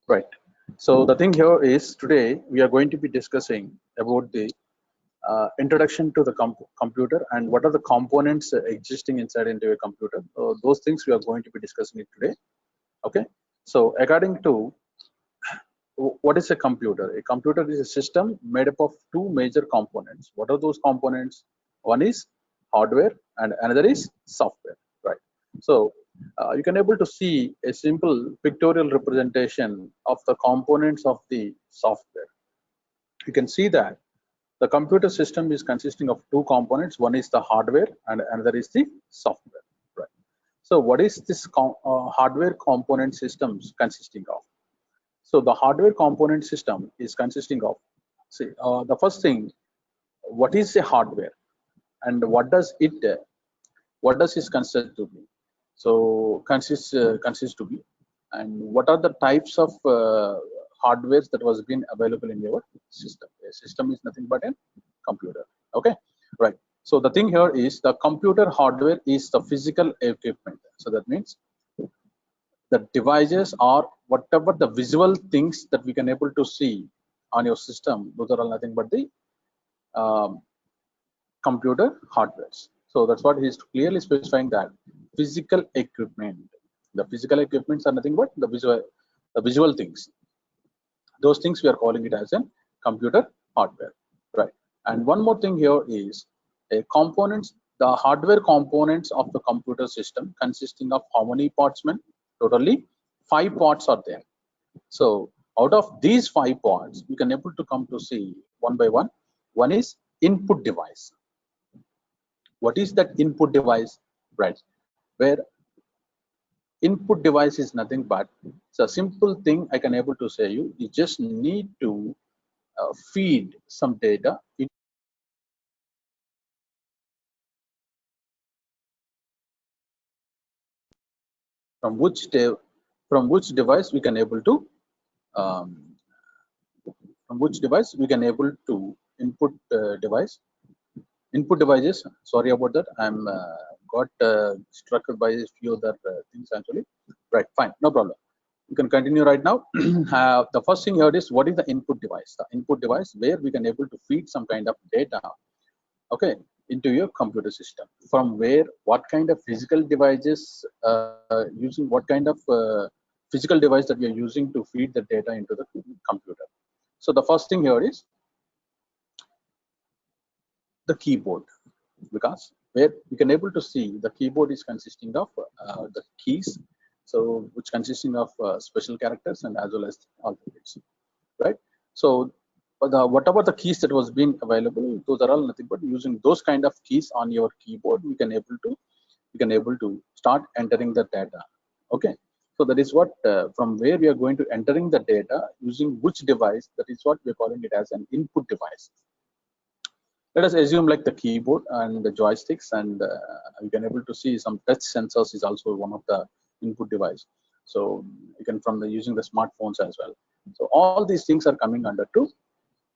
Right. So the thing here is today we are going to be discussing about the introduction to the computer and what are the components existing inside into a computer. Those things we are going to be discussing it today. Okay. So according to what is a computer? A computer is a system made up of two major components. What are those components? One is hardware and another is software. Right. So you can able to see a simple pictorial representation of the components of the software. You can see that the computer system is consisting of two components. One is the hardware and another is the software. Right. So what is this hardware component systems consisting of? So the hardware component system is consisting of, see, the first thing, what is a hardware and what does it consist to be? So consists to be, and what are the types of hardwares that was been available in your system? A system is nothing but a computer. Okay, right. So the thing here is the computer hardware is the physical equipment. So that means the devices are whatever the visual things that we can able to see on your system. Those are all nothing but the um, computer hardwares. So that's what he's clearly specifying, that physical equipment. The physical equipments are nothing but the visual things. Those things we are calling it as a computer hardware, right? And one more thing here is a components. The hardware components of the computer system consisting of how many parts, man? Totally 5 parts are there. So out of these 5 parts, we can able to come to see one by one. One is input device. What is that input device? Right, where input device is nothing but it's a simple thing I can able to say you. You just need to feed some data from which device we can able to um, from which device we can able to input devices. Sorry about that. I'm got struck by a few other things actually. Right, fine, no problem. You can continue right now. The first thing here is what is the input device? The input device where we can able to feed some kind of data, okay, into your computer system. From where, what kind of physical devices using what kind of physical device that we are using to feed the data into the computer. So the first thing here is the keyboard, because where we can able to see the keyboard is consisting of the keys, so which consisting of special characters and as well as alphabets, right? So whatever the keys that was being available, those are all nothing but using those kind of keys on your keyboard, we can able to start entering the data. Okay, so that is what from where we are going to entering the data using which device, that is what we're calling it as an input device. Let us assume like the keyboard and the joysticks, and you can able to see some touch sensors is also one of the input device. So you can from the using the smartphones as well. So all these things are coming under to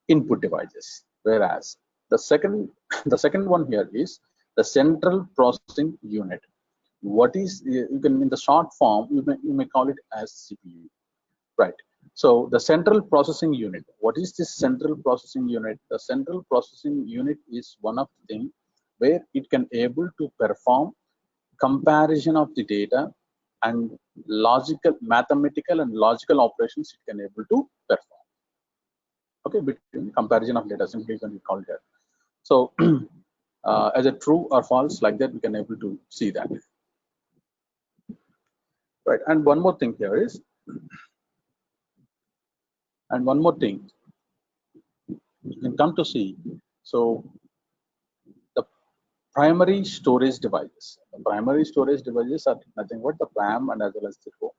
input devices. Whereas the second the second one here is the central processing unit. What is, you can in the short form you may call it as CPU. Right. So the central processing unit. What is this central processing unit? The central processing unit is one of the things where it can able to perform comparison of the data and logical, mathematical and logical operations it can able to perform. Okay, between comparison of data, simply can be called that. So as a true or false, like that, we can able to see that. Right. And one more thing here is, and one more thing you can come to see. So the primary storage devices. The primary storage devices are nothing but the RAM and as well as the ROM.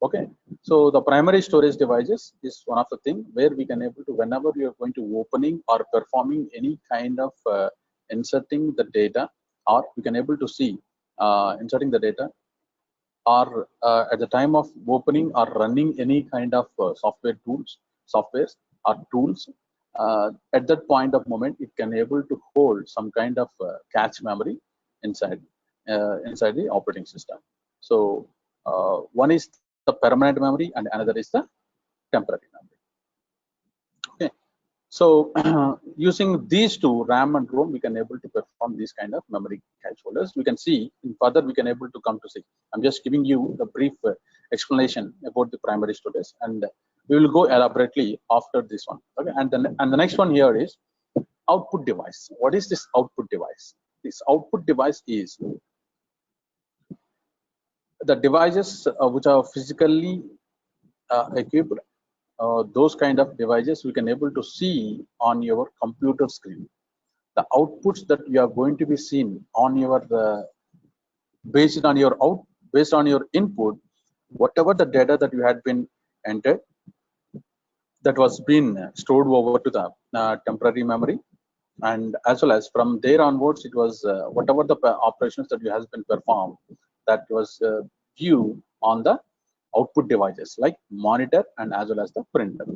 Okay, so the primary storage devices is one of the thing where we can able to, whenever you are going to opening or performing any kind of inserting the data, or we can able to see inserting the data, or at the time of opening or running any kind of softwares or tools, at that point of moment it can able to hold some kind of cache memory inside inside the operating system. So one is the permanent memory and another is the temporary memory. Okay, so using these two, RAM and ROM, we can able to perform these kind of memory cache holders. We can see in further, we can able to come to see. I'm just giving you the brief explanation about the primary storage, and we will go elaborately after this one. Okay, and the next one here is output device. What is this output device? This output device is the devices which are physically equipped. Those kind of devices we can able to see on your computer screen. The outputs that you are going to be seen on your based on your input, whatever the data that you had been entered, that was been stored over to the temporary memory, and as well as from there onwards, it was whatever the operations that you has been performed, that was viewed on the output devices like monitor and as well as the printer.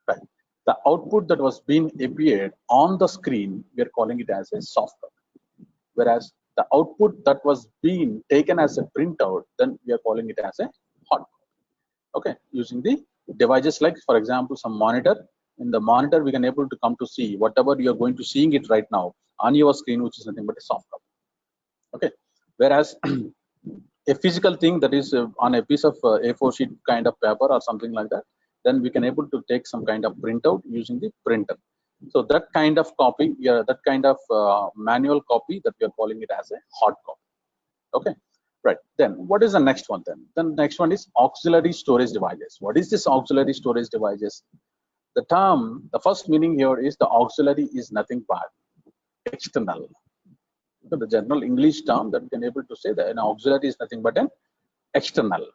Right. The output that was being appeared on the screen, we are calling it as a soft copy. Whereas the output that was being taken as a printout, then we are calling it as a hard copy. Okay, using the devices like, for example, some monitor. In the monitor, we can able to come to see whatever you are going to seeing it right now on your screen, which is nothing but a soft copy. Okay, whereas a physical thing that is on a piece of A4 sheet kind of paper or something like that, then we can able to take some kind of printout using the printer. So that kind of copy, that kind of manual copy, that we are calling it as a hard copy. Okay, right. Then what is the next one? Then the next one is auxiliary storage devices. What is this auxiliary storage devices? The term, the first meaning here is the auxiliary is nothing but external. So the general English term that we can able to say that an auxiliary is nothing but an external.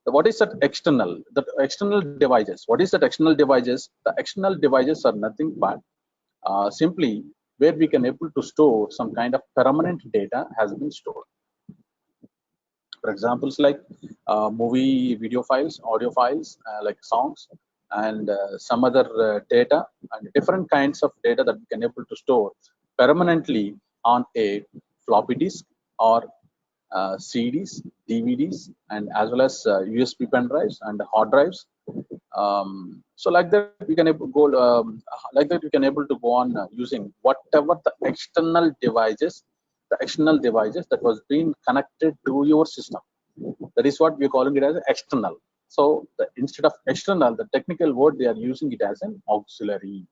What is that external? The external devices. What is that external devices? The external devices are nothing but simply where we can able to store some kind of permanent data has been stored. For examples like movie video files, audio files, like songs, and some other data, and different kinds of data that we can able to store permanently on a floppy disk or CDs, DVDs, and as well as USB pen drives and hard drives. So like that we can able go like that we can able to go on using whatever the external devices that was being connected to your system. That is what we are calling it as external. So instead of external, the technical word they are using it as an auxiliary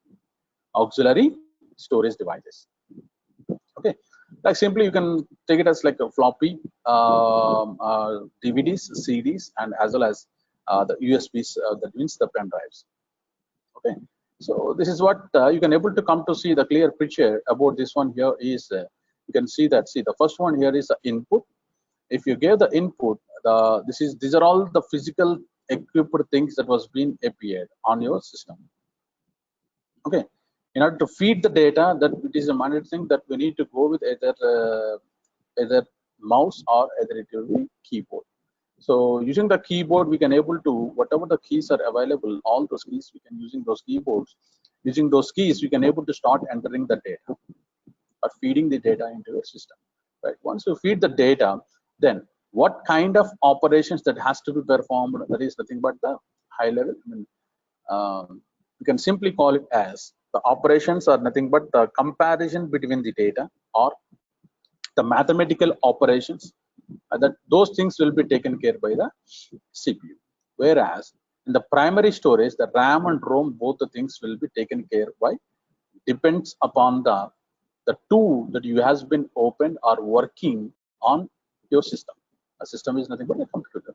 storage devices. Okay, like simply you can take it as like a floppy DVDs, CDs, and as well as the USBs, that means the pen drives. Okay, so this is what you can able to come to see the clear picture about this one. Here is you can see that, see the first one here is the input. If you give the input, these are all the physical equipped things that was being appeared on your system. Okay, in order to feed the data, that it is a mandatory thing that we need to go with either mouse or either it will be keyboard. So using the keyboard, we can able to, whatever the keys are available, all those keys we can using those keyboards. Using those keys, we can able to start entering the data or feeding the data into your system. Right. Once you feed the data, then what kind of operations that has to be performed? That is nothing but the high level. I mean, you can simply call it as the operations are nothing but the comparison between the data or the mathematical operations, that those things will be taken care by the CPU. Whereas in the primary storage, the RAM and ROM, both the things will be taken care by, depends upon the tool that you has been opened or working on your system. A system is nothing but a computer.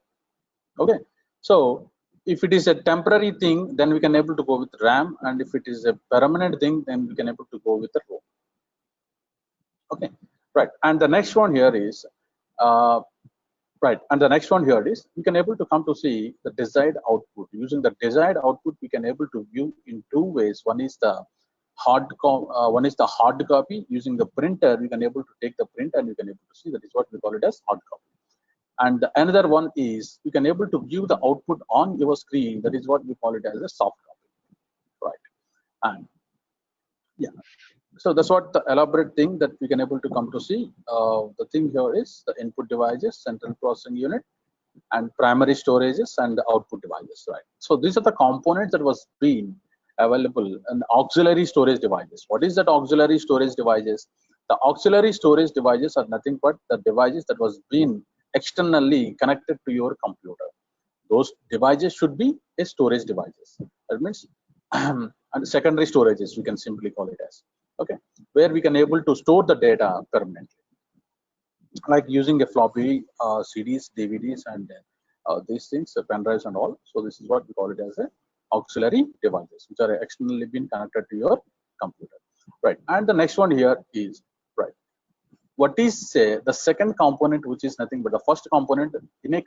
Okay, so if it is a temporary thing, then we can able to go with RAM, and if it is a permanent thing, then we can able to go with the ROM. Okay, right. And the next one here is right, and the next one here is we can able to come to see the desired output. Using the desired output, we can able to view in two ways. One is the hard copy. Using the printer, we can able to take the print and we can able to see, that is what we call it as hard copy. And another one is you can able to view the output on your screen. That is what we call it as a soft copy. Right. And yeah, so that's what the elaborate thing that we can able to come to see. The thing here is the input devices, central processing unit, and primary storages and output devices, right? So these are the components that was being available and auxiliary storage devices. What is that auxiliary storage devices? The auxiliary storage devices are nothing but the devices that was being externally connected to your computer. Those devices should be a storage devices. That means and secondary storages, we can simply call it as, okay, where we can able to store the data permanently, like using a floppy, CDs, DVDs, and these things, pen drives and all. So this is what we call it as a auxiliary devices, which are externally been connected to your computer, right? And the next one here is, right, what is the second component, which is nothing but the first component in a